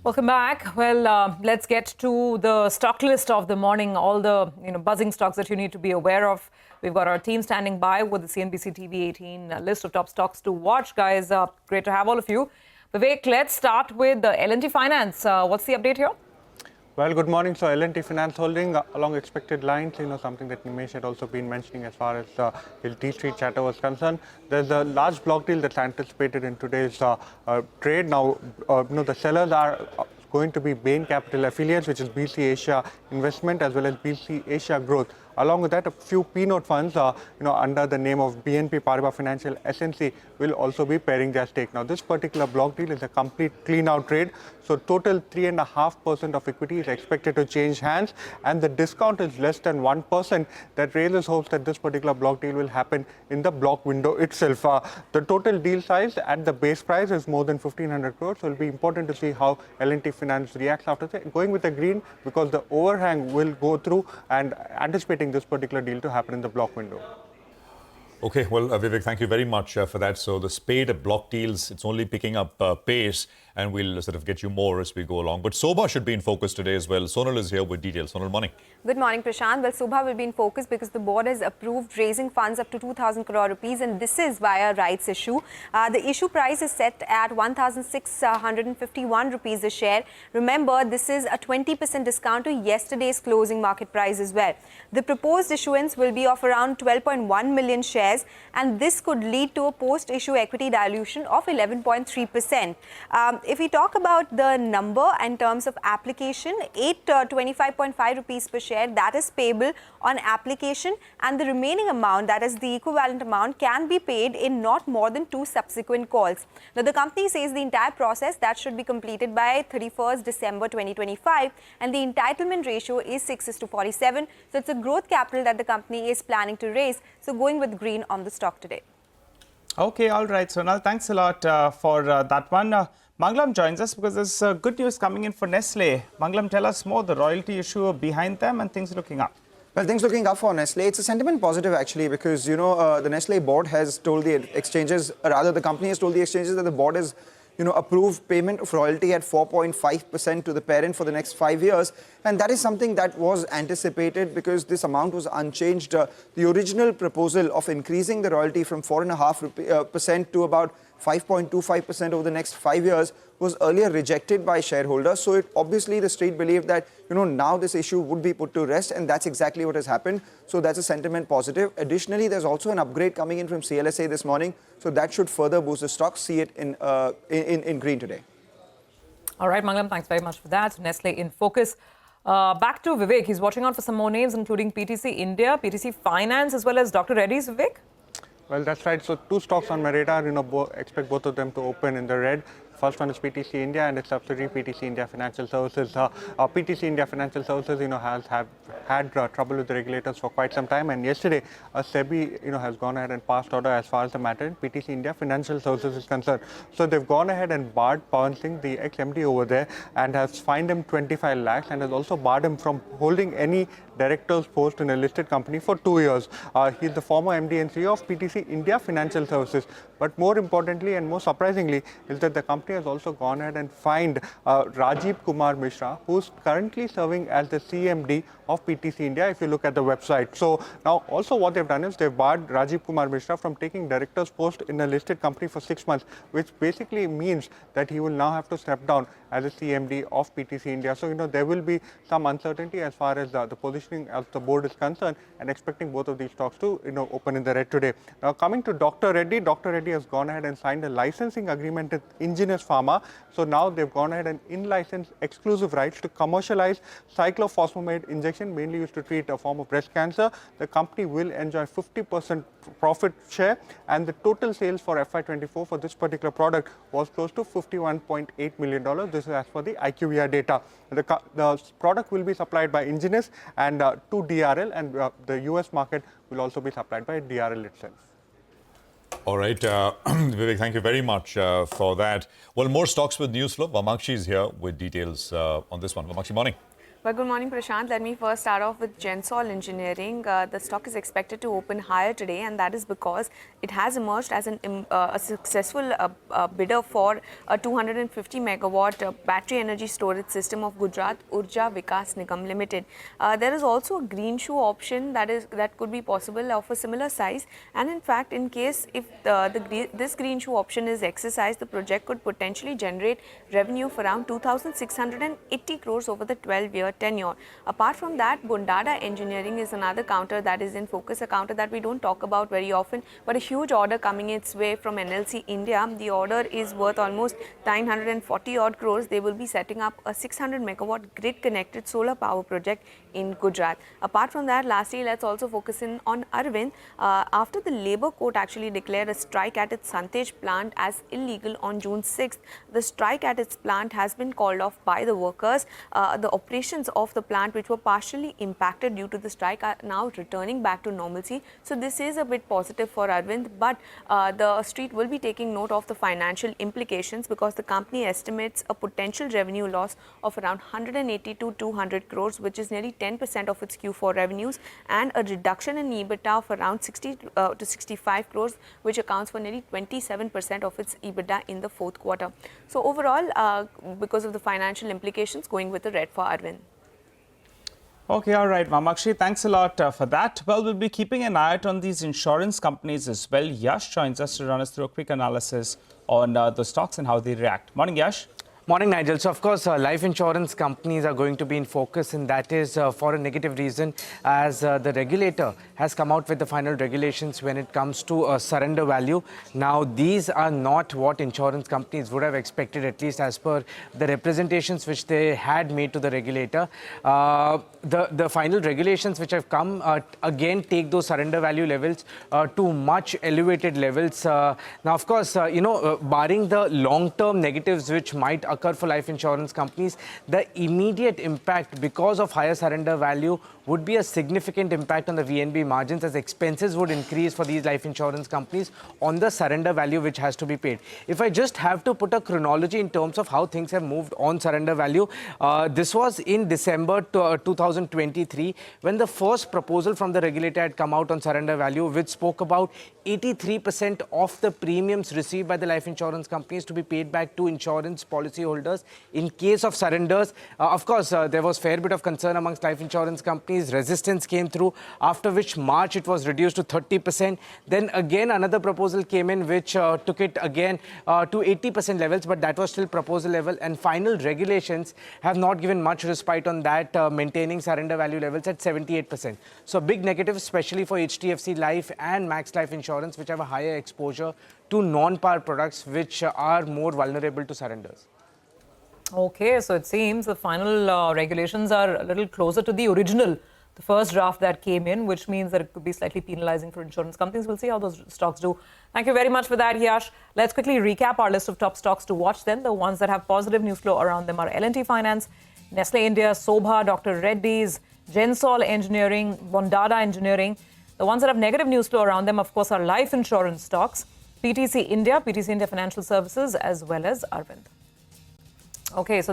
Welcome back. Well, let's get to the stock list of the morning, all the buzzing stocks that you need to be aware of. We've got our team standing by with the CNBC TV18 list of top stocks to watch. Guys, great to have all of you. Vivek, let's start with the L&T Finance. What's the update here? Well, good morning. So L&T Finance holding along expected lines, something that Nimesh had also been mentioning as far as his D-Street chatter was concerned. There's a large block deal that's anticipated in today's trade. Now, the sellers are going to be Bain Capital affiliates, which is BC Asia Investment as well as BC Asia Growth. Along with that, a few P-note funds, under the name of BNP Paribas Financial SNC will also be pairing their stake. Now, this particular block deal is a complete clean-out trade. So, total 3.5% of equity is expected to change hands, and the discount is less than 1%. That raises hopes that this particular block deal will happen in the block window itself. The total deal size at the base price is more than 1,500 crores. So, it will be important to see how L&T Finance reacts after that. Going with the green because the overhang will go through, and anticipating this particular deal to happen in the block window. Okay, well, Vivek, thank you very much for that. So the spate of block deals, it's only picking up pace, and we'll sort of get you more as we go along. But Sobha should be in focus today as well. Sonal is here with details. Sonal, morning. Good morning, Prashant. Well, Sobha will be in focus because the board has approved raising funds up to 2,000 crore rupees, and this is via rights issue. The issue price is set at 1,651 rupees a share. Remember, this is a 20% discount to yesterday's closing market price as well. The proposed issuance will be of around 12.1 million shares, and this could lead to a post-issue equity dilution of 11.3%. If we talk about the number in terms of application, 825.5 rupees per share, that is payable on application, and the remaining amount, that is the equivalent amount, can be paid in not more than 2 subsequent calls. Now, the company says the entire process that should be completed by 31st December 2025, and the entitlement ratio is 6:47. So it's a growth capital that the company is planning to raise. So going with green on the stock today. Okay, all right, Sonal, thanks a lot for that one. Mangalam joins us because there's good news coming in for Nestle. Mangalam, tell us more, the royalty issue behind them and things looking up. Well, things looking up for Nestle. It's a sentiment positive, actually, because, the Nestle board has told the exchanges, rather the company has told the exchanges that the board has, approved payment of royalty at 4.5% to the parent for the next 5 years. And that is something that was anticipated because this amount was unchanged. The original proposal of increasing the royalty from 4.5% to about 5.25% over the next 5 years was earlier rejected by shareholders. So obviously the street believed that, now this issue would be put to rest, and that's exactly what has happened. So that's a sentiment positive. Additionally, there's also an upgrade coming in from CLSA this morning. So that should further boost the stock. See it in green today. All right, Mangalam, thanks very much for that. Nestle in focus. Back to Vivek. He's watching out for some more names, including PTC India, PTC Finance, as well as Dr. Reddy's. Vivek? Well, that's right. So 2 stocks on my radar, expect both of them to open in the red. First one is PTC India and its subsidiary PTC India Financial Services. PTC India Financial Services, has had trouble with the regulators for quite some time. And yesterday, SEBI, has gone ahead and passed order as far as the matter in PTC India Financial Services is concerned. So they've gone ahead and barred Pawan Singh, the ex-MD over there, and has fined him 25 lakhs and has also barred him from holding any director's post in a listed company for 2 years. He's the former MD and CEO of PTC India Financial Services. But more importantly and more surprisingly is that the company has also gone ahead and fined Rajiv Kumar Mishra, who's currently serving as the CMD of PTC India, if you look at the website. So now also what they've done is they've barred Rajiv Kumar Mishra from taking director's post in a listed company for 6 months, which basically means that he will now have to step down as a CMD of PTC India. So, there will be some uncertainty as far as the positioning as the board is concerned, and expecting both of these stocks to, open in the red today. Now, coming to Dr. Reddy, Dr. Reddy has gone ahead and signed a licensing agreement with Ingenious Pharma. So now they've gone ahead and in-license exclusive rights to commercialize cyclophosphamide injection, mainly used to treat a form of breast cancer. The company will enjoy 50% profit share, and the total sales for FY24 for this particular product was close to $51.8 million. This is as per the IQVIA data. The product will be supplied by Ingenious and to DRL, and the US market will also be supplied by DRL itself. All right, Vivek, thank you very much for that. Well, more stocks with news flow. Vamakshi is here with details on this one. Vamakshi, morning. Well, good morning, Prashant. Let me first start off with Gensol Engineering. The stock is expected to open higher today, and that is because it has emerged as a successful bidder for a 250 megawatt battery energy storage system of Gujarat Urja Vikas Nigam Limited. There is also a green shoe option that could be possible of a similar size, and in fact, in case if this green shoe option is exercised, the project could potentially generate revenue of around 2,680 crores over the 12-year tenure. Apart from that, Bundada Engineering is another counter that is in focus, a counter that we don't talk about very often, but a huge order coming its way from NLC India. The order is worth almost 940 odd crores. They will be setting up a 600 megawatt grid connected solar power project in Gujarat. Apart from that, lastly, let's also focus in on Arvind. After the Labour Court actually declared a strike at its Santej plant as illegal on June 6th, the strike at its plant has been called off by the workers. The operations of the plant, which were partially impacted due to the strike, are now returning back to normalcy. So this is a bit positive for Arvind, but the street will be taking note of the financial implications because the company estimates a potential revenue loss of around 180 to 200 crores, which is nearly 10% of its Q4 revenues, and a reduction in EBITDA of around 60 to 65 crores, which accounts for nearly 27% of its EBITDA in the fourth quarter. So overall, because of the financial implications, going with the red for Arvind. Okay, all right, Mamakshi, thanks a lot for that. Well, we'll be keeping an eye out on these insurance companies as well. Yash joins us to run us through a quick analysis on the stocks and how they react. Morning, Yash. Morning, Nigel. So, of course, life insurance companies are going to be in focus, and that is for a negative reason, as the regulator has come out with the final regulations when it comes to surrender value. Now, these are not what insurance companies would have expected, at least as per the representations which they had made to the regulator. The final regulations which have come again take those surrender value levels to much elevated levels. Now, of course, barring the long-term negatives which might occur for life insurance companies, the immediate impact because of higher surrender value would be a significant impact on the VNB margins, as expenses would increase for these life insurance companies on the surrender value which has to be paid. If I just have to put a chronology in terms of how things have moved on surrender value, this was in December 2023 when the first proposal from the regulator had come out on surrender value, which spoke about 83% of the premiums received by the life insurance companies to be paid back to insurance policyholders in case of surrenders. Of course, there was fair bit of concern amongst life insurance companies. Resistance came through, after which March it was reduced to 30%. Then again another proposal came in which took it again to 80% levels, but that was still proposal level, and final regulations have not given much respite on that, maintaining surrender value levels at 78%. So big negative, especially for HDFC Life and Max Life Insurance, which have a higher exposure to non-par products which are more vulnerable to surrenders. Okay, so it seems the final regulations are a little closer to the original, the first draft that came in, which means that it could be slightly penalizing for insurance companies. We'll see how those stocks do. Thank you very much for that, Yash. Let's quickly recap our list of top stocks to watch then. The ones that have positive news flow around them are L&T Finance, Nestle India, Sobha, Dr. Reddy's, Gensol Engineering, Bundada Engineering. The ones that have negative news flow around them, of course, are life insurance stocks, PTC India Financial Services, as well as Arvind. Okay, so